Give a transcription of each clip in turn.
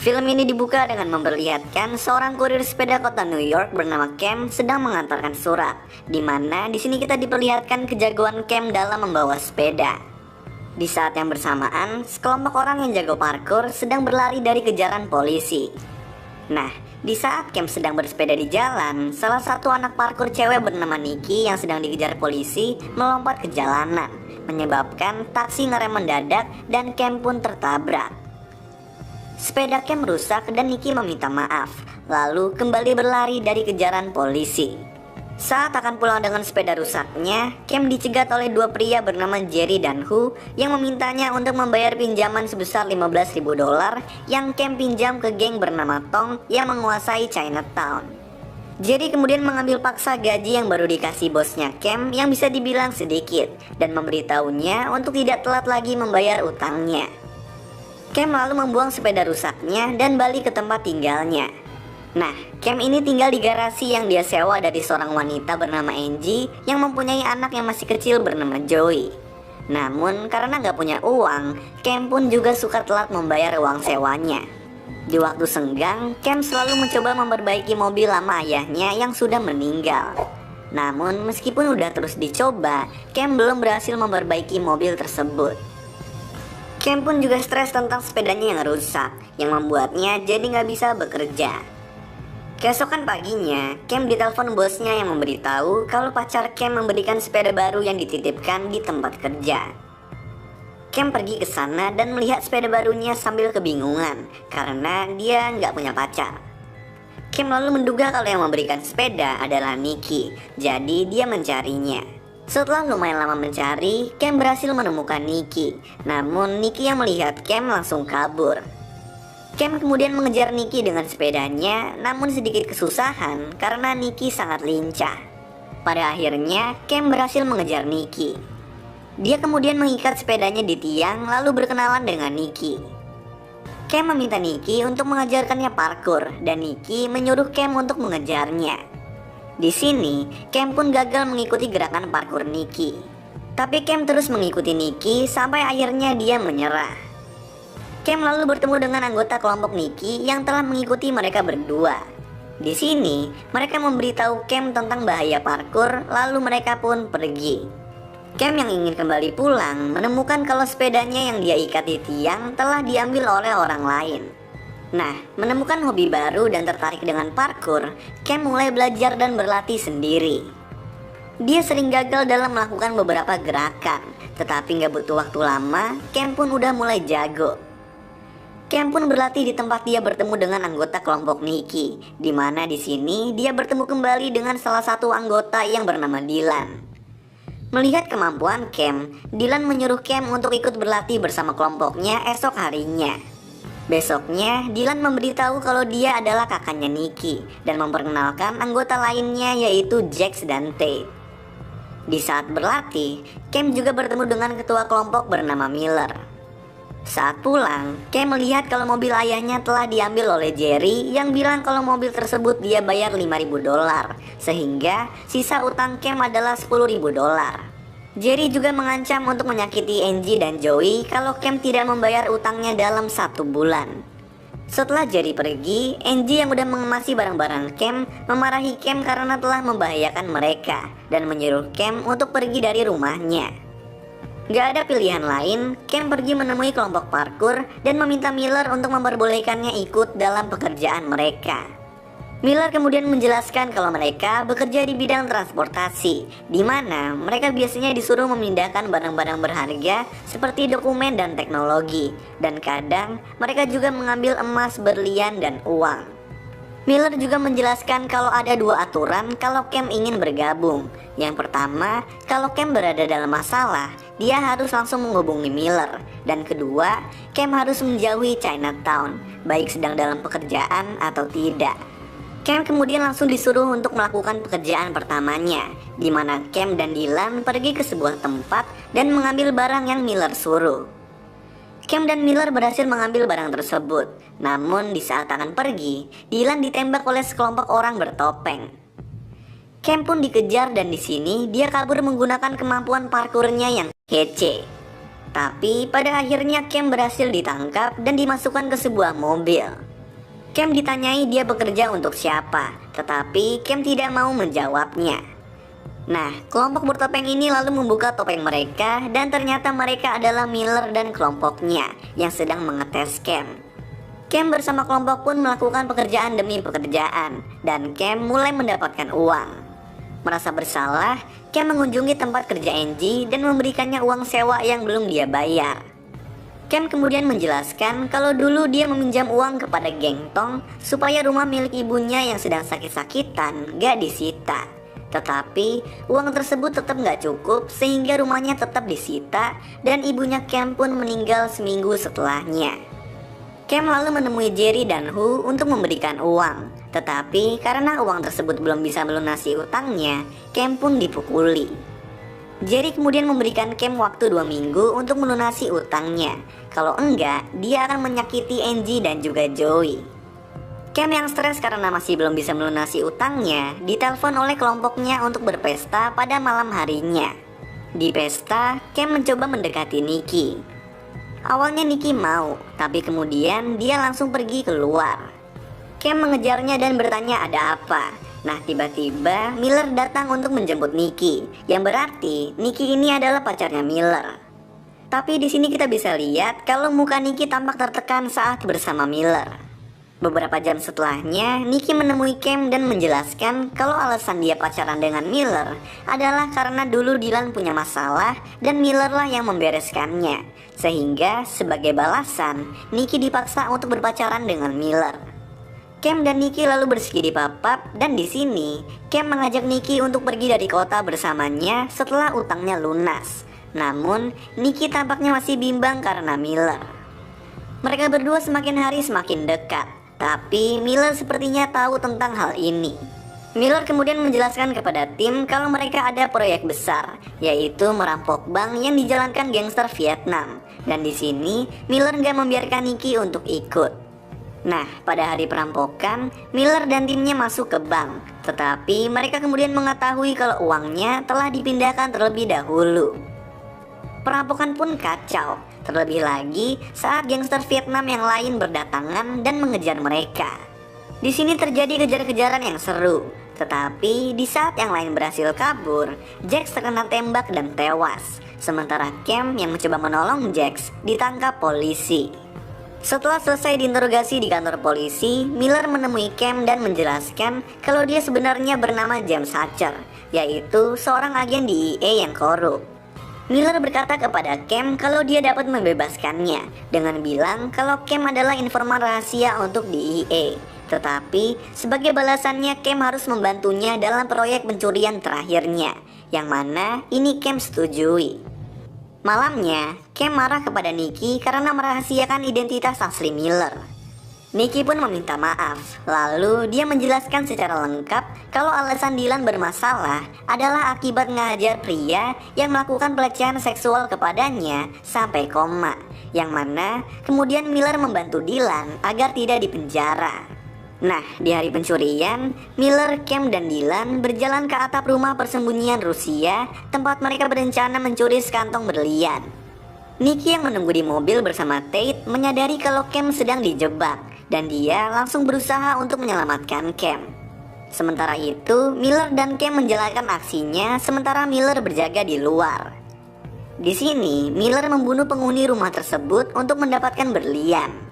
Film ini dibuka dengan memperlihatkan seorang kurir sepeda kota New York bernama Cam sedang mengantarkan surat, di mana di sini kita diperlihatkan kejagoan Cam dalam membawa sepeda. Di saat yang bersamaan, sekelompok orang yang jago parkur sedang berlari dari kejaran polisi. Nah, di saat Cam sedang bersepeda di jalan, salah satu anak parkur cewek bernama Nikki yang sedang dikejar polisi melompat ke jalanan, menyebabkan taksi ngerem mendadak dan Cam pun tertabrak. Sepeda Cam rusak dan Nikki meminta maaf, lalu kembali berlari dari kejaran polisi. Saat akan pulang dengan sepeda rusaknya, Cam dicegat oleh dua pria bernama Jerry dan Hu yang memintanya untuk membayar pinjaman sebesar $15.000 yang Cam pinjam ke geng bernama Tong yang menguasai Chinatown. Jerry kemudian mengambil paksa gaji yang baru dikasih bosnya Cam yang bisa dibilang sedikit dan memberitahunya untuk tidak telat lagi membayar utangnya. Cam lalu membuang sepeda rusaknya dan balik ke tempat tinggalnya. Nah, Cam ini tinggal di garasi yang dia sewa dari seorang wanita bernama Angie yang mempunyai anak yang masih kecil bernama Joey. Namun karena nggak punya uang, Cam pun juga suka telat membayar uang sewanya. Di waktu senggang, Cam selalu mencoba memperbaiki mobil lama ayahnya yang sudah meninggal. Namun meskipun udah terus dicoba, Cam belum berhasil memperbaiki mobil tersebut. Cam pun juga stres tentang sepedanya yang rusak, yang membuatnya jadi nggak bisa bekerja. Keesokan paginya, Cam ditelepon bosnya yang memberitahu kalau pacar Cam memberikan sepeda baru yang dititipkan di tempat kerja. Cam pergi ke sana dan melihat sepeda barunya sambil kebingungan karena dia nggak punya pacar. Cam lalu menduga kalau yang memberikan sepeda adalah Nikki, jadi dia mencarinya. Setelah lumayan lama mencari, Cam berhasil menemukan Nikki. Namun Nikki yang melihat Cam langsung kabur. Cam kemudian mengejar Nikki dengan sepedanya, namun sedikit kesusahan karena Nikki sangat lincah. Pada akhirnya, Cam berhasil mengejar Nikki. Dia kemudian mengikat sepedanya di tiang lalu berkenalan dengan Nikki. Cam meminta Nikki untuk mengajarkannya parkur dan Nikki menyuruh Cam untuk mengejarnya. Di sini, Cam pun gagal mengikuti gerakan parkur Nikki. Tapi Cam terus mengikuti Nikki sampai akhirnya dia menyerah. Cam lalu bertemu dengan anggota kelompok Nikki yang telah mengikuti mereka berdua. Di sini, mereka memberitahu Cam tentang bahaya parkur, lalu mereka pun pergi. Cam yang ingin kembali pulang menemukan kalau sepedanya yang dia ikat di tiang telah diambil oleh orang lain. Nah, menemukan hobi baru dan tertarik dengan parkur, Cam mulai belajar dan berlatih sendiri. Dia sering gagal dalam melakukan beberapa gerakan, tetapi nggak butuh waktu lama, Cam pun udah mulai jago. Cam pun berlatih di tempat dia bertemu dengan anggota kelompok Nikki, di mana di sini dia bertemu kembali dengan salah satu anggota yang bernama Dylan. Melihat kemampuan Cam, Dylan menyuruh Cam untuk ikut berlatih bersama kelompoknya esok harinya. Besoknya, Dylan memberitahu kalau dia adalah kakaknya Nikki dan memperkenalkan anggota lainnya yaitu Jax dan Tate. Di saat berlatih, Cam juga bertemu dengan ketua kelompok bernama Miller. Saat pulang, Cam melihat kalau mobil ayahnya telah diambil oleh Jerry yang bilang kalau mobil tersebut dia bayar $5.000, sehingga sisa utang Cam adalah $10.000. Jerry juga mengancam untuk menyakiti Angie dan Joey kalau Cam tidak membayar utangnya dalam 1 bulan. Setelah Jerry pergi, Angie yang udah mengemasi barang-barang Cam memarahi Cam karena telah membahayakan mereka dan menyuruh Cam untuk pergi dari rumahnya. Gak ada pilihan lain, Cam pergi menemui kelompok parkur dan meminta Miller untuk memperbolehkannya ikut dalam pekerjaan mereka. Miller kemudian menjelaskan kalau mereka bekerja di bidang transportasi, di mana mereka biasanya disuruh memindahkan barang-barang berharga seperti dokumen dan teknologi, dan kadang mereka juga mengambil emas, berlian, dan uang. Miller juga menjelaskan kalau ada 2 aturan kalau Cam ingin bergabung. Yang pertama, kalau Cam berada dalam masalah, dia harus langsung menghubungi Miller. Dan kedua, Cam harus menjauhi Chinatown, baik sedang dalam pekerjaan atau tidak. Cam kemudian langsung disuruh untuk melakukan pekerjaan pertamanya, di mana Cam dan Dylan pergi ke sebuah tempat dan mengambil barang yang Miller suruh. Cam dan Miller berhasil mengambil barang tersebut, namun di saat akan pergi, Dylan ditembak oleh sekelompok orang bertopeng. Cam pun dikejar dan di sini dia kabur menggunakan kemampuan parkurnya yang kece. Tapi pada akhirnya Cam berhasil ditangkap dan dimasukkan ke sebuah mobil. Cam ditanyai dia bekerja untuk siapa, tetapi Cam tidak mau menjawabnya. Nah, kelompok bertopeng ini lalu membuka topeng mereka dan ternyata mereka adalah Miller dan kelompoknya yang sedang mengetes Cam. Cam bersama kelompok pun melakukan pekerjaan demi pekerjaan dan Cam mulai mendapatkan uang. Merasa bersalah, Cam mengunjungi tempat kerja Angie dan memberikannya uang sewa yang belum dia bayar. Cam kemudian menjelaskan kalau dulu dia meminjam uang kepada geng Tong supaya rumah milik ibunya yang sedang sakit-sakitan gak disita. Tetapi uang tersebut tetap gak cukup sehingga rumahnya tetap disita dan ibunya Cam pun meninggal seminggu setelahnya. Cam lalu menemui Jerry dan Hu untuk memberikan uang. Tetapi karena uang tersebut belum bisa melunasi utangnya, Cam pun dipukuli. Jerry kemudian memberikan Cam waktu 2 minggu untuk melunasi utangnya. Kalau enggak, dia akan menyakiti Angie dan juga Joey. Cam yang stres karena masih belum bisa melunasi utangnya, ditelepon oleh kelompoknya untuk berpesta pada malam harinya. Di pesta, Cam mencoba mendekati Nikki. Awalnya Nikki mau, tapi kemudian dia langsung pergi keluar. Cam mengejarnya dan bertanya ada apa. Nah, tiba-tiba Miller datang untuk menjemput Nikki, yang berarti Nikki ini adalah pacarnya Miller. Tapi di sini kita bisa lihat kalau muka Nikki tampak tertekan saat bersama Miller. Beberapa jam setelahnya, Nikki menemui Cam dan menjelaskan kalau alasan dia pacaran dengan Miller adalah karena dulu Dylan punya masalah dan Miller lah yang membereskannya. Sehingga sebagai balasan, Nikki dipaksa untuk berpacaran dengan Miller. Cam dan Nikki lalu bersiki di pub dan di sini Cam mengajak Nikki untuk pergi dari kota bersamanya setelah utangnya lunas. Namun Nikki tampaknya masih bimbang karena Miller. Mereka berdua semakin hari semakin dekat, tapi Miller sepertinya tahu tentang hal ini. Miller kemudian menjelaskan kepada tim kalau mereka ada proyek besar, yaitu merampok bank yang dijalankan gangster Vietnam. Dan di sini Miller gak membiarkan Nikki untuk ikut. Nah, pada hari perampokan, Miller dan timnya masuk ke bank. Tetapi mereka kemudian mengetahui kalau uangnya telah dipindahkan terlebih dahulu. Perampokan pun kacau, terlebih lagi saat gangster Vietnam yang lain berdatangan dan mengejar mereka. Di sini terjadi kejar-kejaran yang seru. Tetapi di saat yang lain berhasil kabur, Jax terkena tembak dan tewas. Sementara Cam yang mencoba menolong Jax ditangkap polisi. Setelah selesai diinterogasi di kantor polisi, Miller menemui Cam dan menjelaskan kalau dia sebenarnya bernama James Hatcher, yaitu seorang agen DEA yang korup. Miller berkata kepada Cam kalau dia dapat membebaskannya dengan bilang kalau Cam adalah informan rahasia untuk DEA. Tetapi sebagai balasannya Cam harus membantunya dalam proyek pencurian terakhirnya, yang mana ini Cam setujui. Malamnya, Cam marah kepada Nikki karena merahasiakan identitas asli Miller. Nikki pun meminta maaf, lalu dia menjelaskan secara lengkap kalau alasan Dylan bermasalah adalah akibat ngajar pria yang melakukan pelecehan seksual kepadanya sampai koma, yang mana kemudian Miller membantu Dylan agar tidak dipenjara. Nah, di hari pencurian, Miller, Cam, dan Dylan berjalan ke atap rumah persembunyian Rusia tempat mereka berencana mencuri sekantong berlian. Nikki yang menunggu di mobil bersama Tate menyadari kalau Cam sedang dijebak dan dia langsung berusaha untuk menyelamatkan Cam. Sementara itu, Miller dan Cam menjalankan aksinya sementara Miller berjaga di luar. Di sini, Miller membunuh penghuni rumah tersebut untuk mendapatkan berlian.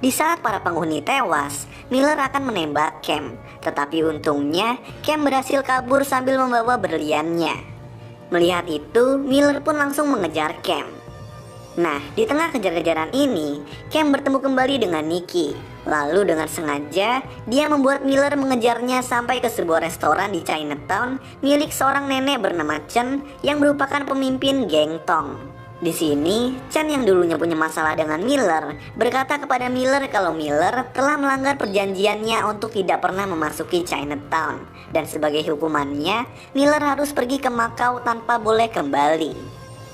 Di saat para penghuni tewas, Miller akan menembak Cam, tetapi untungnya Cam berhasil kabur sambil membawa berliannya. Melihat itu, Miller pun langsung mengejar Cam. Nah, di tengah kejar-kejaran ini, Cam bertemu kembali dengan Nikki. Lalu dengan sengaja, dia membuat Miller mengejarnya sampai ke sebuah restoran di Chinatown milik seorang nenek bernama Chen yang merupakan pemimpin geng Tong. Di sini, Chen yang dulunya punya masalah dengan Miller berkata kepada Miller kalau Miller telah melanggar perjanjiannya untuk tidak pernah memasuki Chinatown. Dan sebagai hukumannya, Miller harus pergi ke Macau tanpa boleh kembali.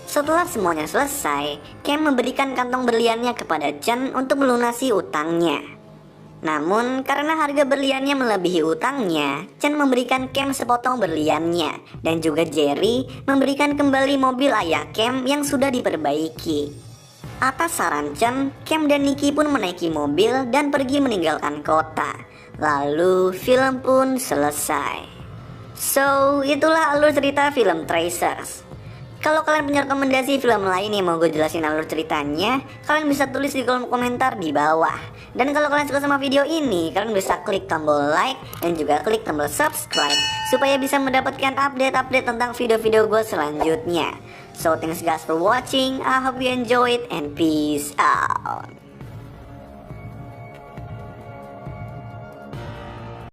Setelah semuanya selesai, Cam memberikan kantong berliannya kepada Chen untuk melunasi utangnya. Namun karena harga berliannya melebihi utangnya, Chen memberikan Cam sepotong berliannya dan juga Jerry memberikan kembali mobil ayah Cam yang sudah diperbaiki. Atas saran Chen, Cam dan Nikki pun menaiki mobil dan pergi meninggalkan kota. Lalu film pun selesai. So, itulah alur cerita film Tracers. Kalau kalian punya rekomendasi film lain yang mau gue jelasin alur ceritanya, kalian bisa tulis di kolom komentar di bawah. Dan kalau kalian suka sama video ini, kalian bisa klik tombol like dan juga klik tombol subscribe supaya bisa mendapatkan update-update tentang video-video gue selanjutnya. So thanks guys for watching, I hope you enjoyed and peace out.